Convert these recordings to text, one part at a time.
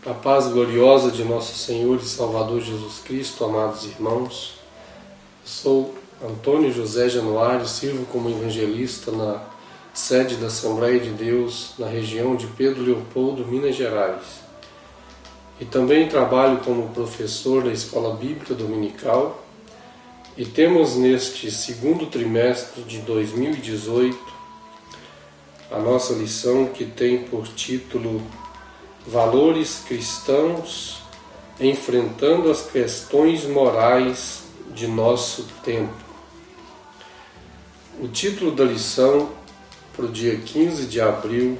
A paz gloriosa de nosso Senhor e Salvador Jesus Cristo, amados irmãos. Eu sou Antônio José Januário, sirvo como evangelista na sede da Assembleia de Deus, na região de Pedro Leopoldo, Minas Gerais. E também trabalho como professor da Escola Bíblica Dominical. E temos neste segundo trimestre de 2018 a nossa lição que tem por título Valores cristãos enfrentando as questões morais de nosso tempo. O título da lição para o dia 15 de abril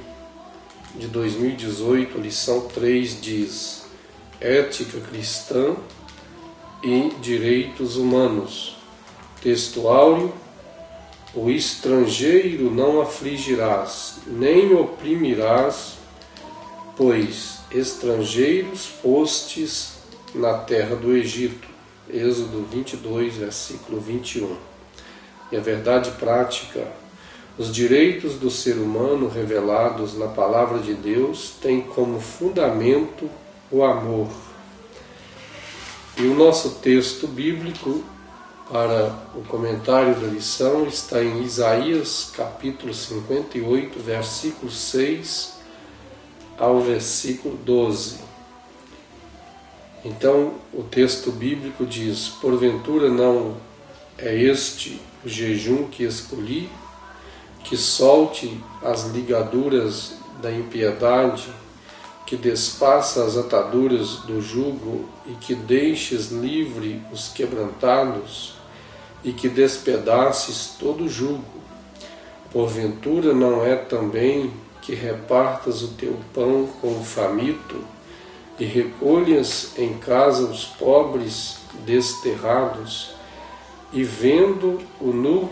de 2018, lição 3, diz Ética cristã e direitos humanos. Texto áureo: o estrangeiro não afligirás, nem oprimirás, pois estrangeiros fostes na terra do Egito. Êxodo 22, versículo 21. E a verdade prática: os direitos do ser humano revelados na Palavra de Deus têm como fundamento o amor. E o nosso texto bíblico para o comentário da lição está em Isaías capítulo 58, versículo 6 ao versículo 12. Então o texto bíblico diz: porventura não é este o jejum que escolhi, que solte as ligaduras da impiedade, que desfaça as ataduras do jugo e que deixes livre os quebrantados e que despedaces todo o jugo? Porventura não é também que repartas o teu pão com o faminto e recolhas em casa os pobres desterrados, e vendo o nu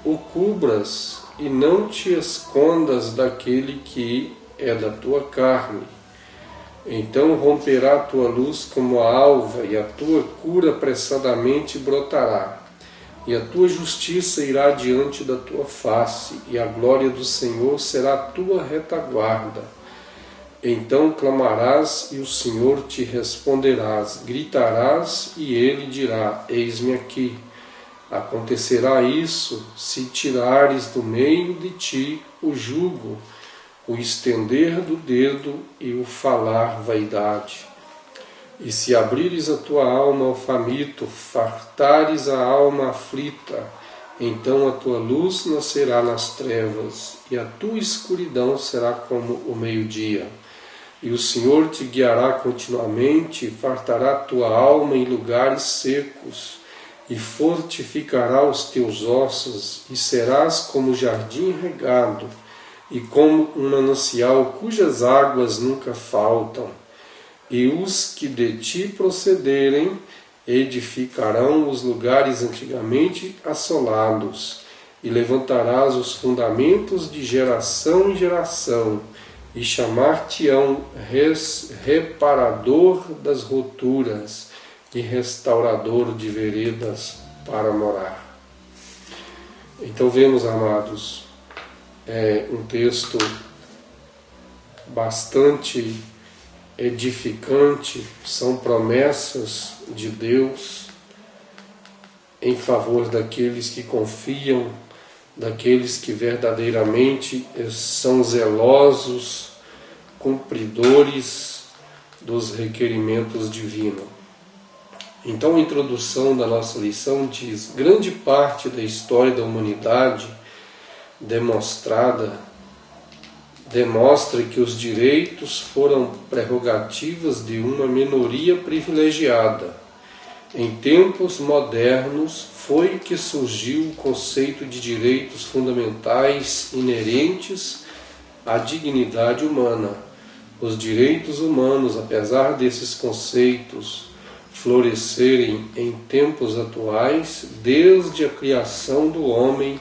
o cubras e não te escondas daquele que é da tua carne? Então romperá a tua luz como a alva, e a tua cura apressadamente brotará, e a tua justiça irá diante da tua face, e a glória do Senhor será a tua retaguarda. Então clamarás, e o Senhor te responderás, gritarás, e ele dirá: eis-me aqui. Acontecerá isso se tirares do meio de ti o jugo, o estender do dedo e o falar vaidade. E se abrires a tua alma ao faminto, fartares a alma aflita, então a tua luz nascerá nas trevas, e a tua escuridão será como o meio-dia. E o Senhor te guiará continuamente, e fartará a tua alma em lugares secos, e fortificará os teus ossos, e serás como jardim regado, e como um manancial cujas águas nunca faltam. E os que de ti procederem edificarão os lugares antigamente assolados, e levantarás os fundamentos de geração em geração, e chamar-te-ão reparador das roturas e restaurador de veredas para morar. Então vemos, amados, um texto bastante edificante. São promessas de Deus em favor daqueles que confiam, daqueles que verdadeiramente são zelosos, cumpridores dos requerimentos divinos. Então a introdução da nossa lição diz: grande parte da história da humanidade demonstra que os direitos foram prerrogativas de uma minoria privilegiada. Em tempos modernos foi que surgiu o conceito de direitos fundamentais inerentes à dignidade humana. Os direitos humanos, apesar desses conceitos florescerem em tempos atuais, desde a criação do homem,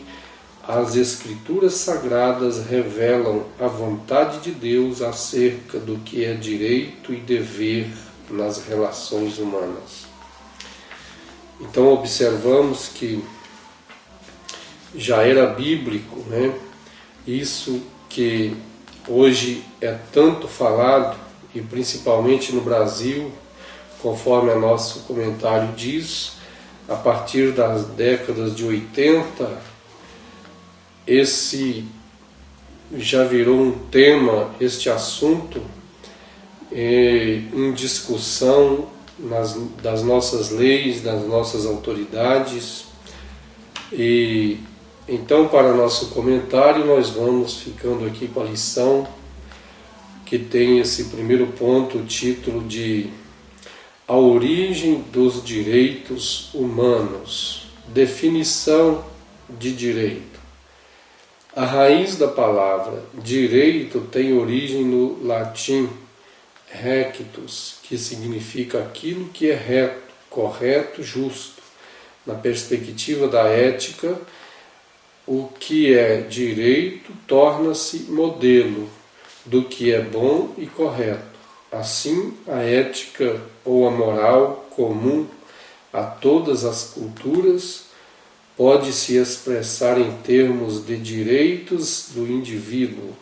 as Escrituras Sagradas revelam a vontade de Deus acerca do que é direito e dever nas relações humanas. Então observamos que já era bíblico, isso que hoje é tanto falado e principalmente no Brasil, conforme o nosso comentário diz, a partir das décadas de 80, esse já virou um tema, este assunto, em discussão das nossas leis, das nossas autoridades. E então, para nosso comentário, nós vamos ficando aqui com a lição que tem esse primeiro ponto, o título de A Origem dos Direitos Humanos. Definição de direito. A raiz da palavra direito tem origem no latim rectus, que significa aquilo que é reto, correto, justo. Na perspectiva da ética, o que é direito torna-se modelo do que é bom e correto. Assim, a ética ou a moral comum a todas as culturas pode se expressar em termos de direitos do indivíduo.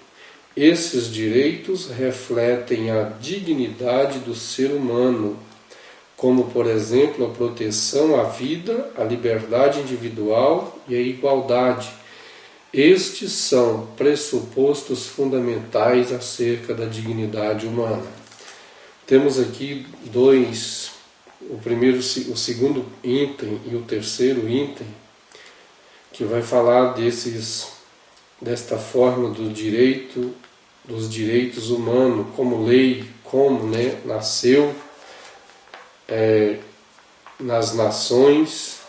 Esses direitos refletem a dignidade do ser humano, como, por exemplo, a proteção à vida, a liberdade individual e a igualdade. Estes são pressupostos fundamentais acerca da dignidade humana. Temos aqui o segundo item e o terceiro item, que vai falar desta forma dos direitos humanos, como lei, como nasceu nas nações,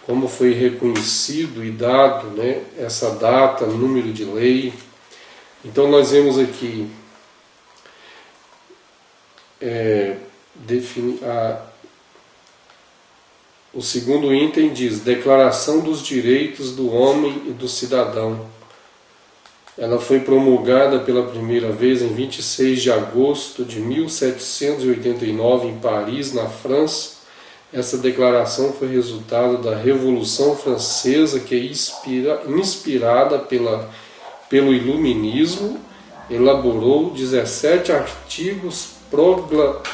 como foi reconhecido e dado essa data, número de lei. Então nós vemos aqui o segundo item diz Declaração dos Direitos do Homem e do Cidadão. Ela foi promulgada pela primeira vez em 26 de agosto de 1789 em Paris, na França. Essa declaração foi resultado da Revolução Francesa, que é inspirada pelo Iluminismo, elaborou 17 artigos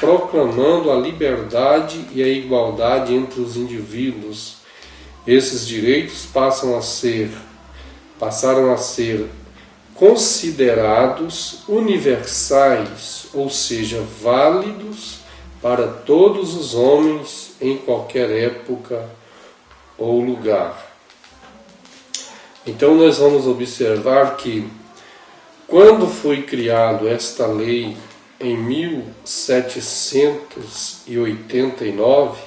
proclamando a liberdade e a igualdade entre os indivíduos. Esses direitos passaram a ser considerados universais, ou seja, válidos para todos os homens em qualquer época ou lugar. Então nós vamos observar que quando foi criado esta lei em 1789,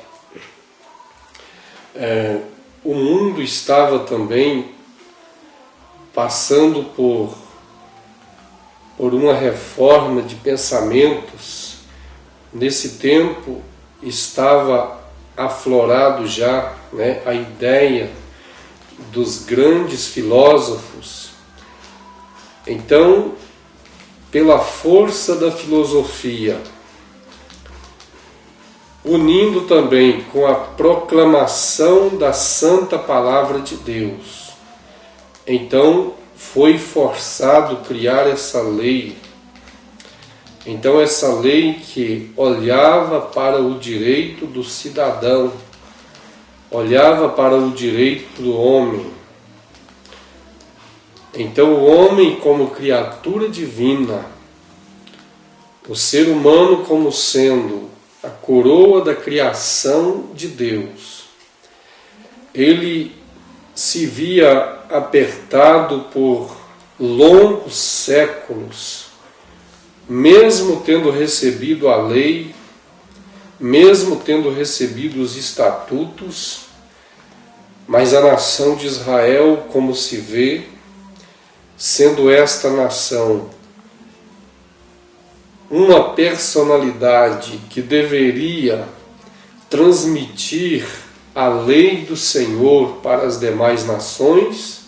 o mundo estava também passando por uma reforma de pensamentos. Nesse tempo estava aflorado já a ideia dos grandes filósofos. Então, pela força da filosofia, unindo também com a proclamação da Santa Palavra de Deus, então foi forçado criar essa lei. Então essa lei que olhava para o direito do cidadão, olhava para o direito do homem. Então o homem como criatura divina, o ser humano como sendo a coroa da criação de Deus, ele se via apertado por longos séculos, mesmo tendo recebido a lei, mesmo tendo recebido os estatutos, mas a nação de Israel, como se vê, sendo esta nação uma personalidade que deveria transmitir a lei do Senhor para as demais nações,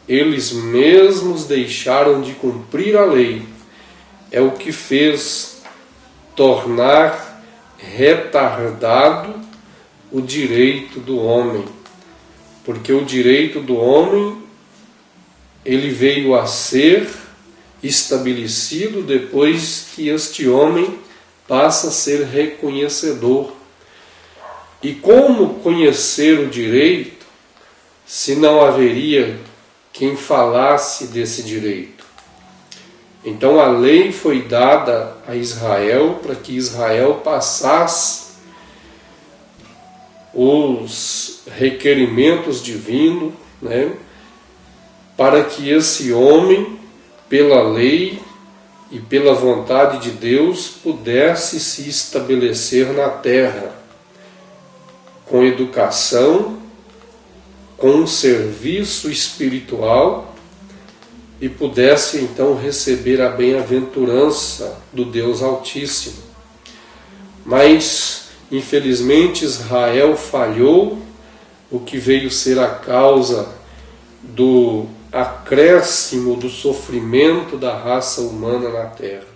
eles mesmos deixaram de cumprir a lei. É o que fez tornar retardado o direito do homem, porque o direito do homem ele veio a ser estabelecido depois que este homem passa a ser reconhecedor. E como conhecer o direito se não haveria quem falasse desse direito? Então a lei foi dada a Israel para que Israel passasse os requerimentos divinos, né, para que esse homem, pela lei e pela vontade de Deus, pudesse se estabelecer na terra, com educação, com serviço espiritual, e pudesse então receber a bem-aventurança do Deus Altíssimo. Mas, infelizmente, Israel falhou, o que veio ser a causa do acréscimo do sofrimento da raça humana na terra.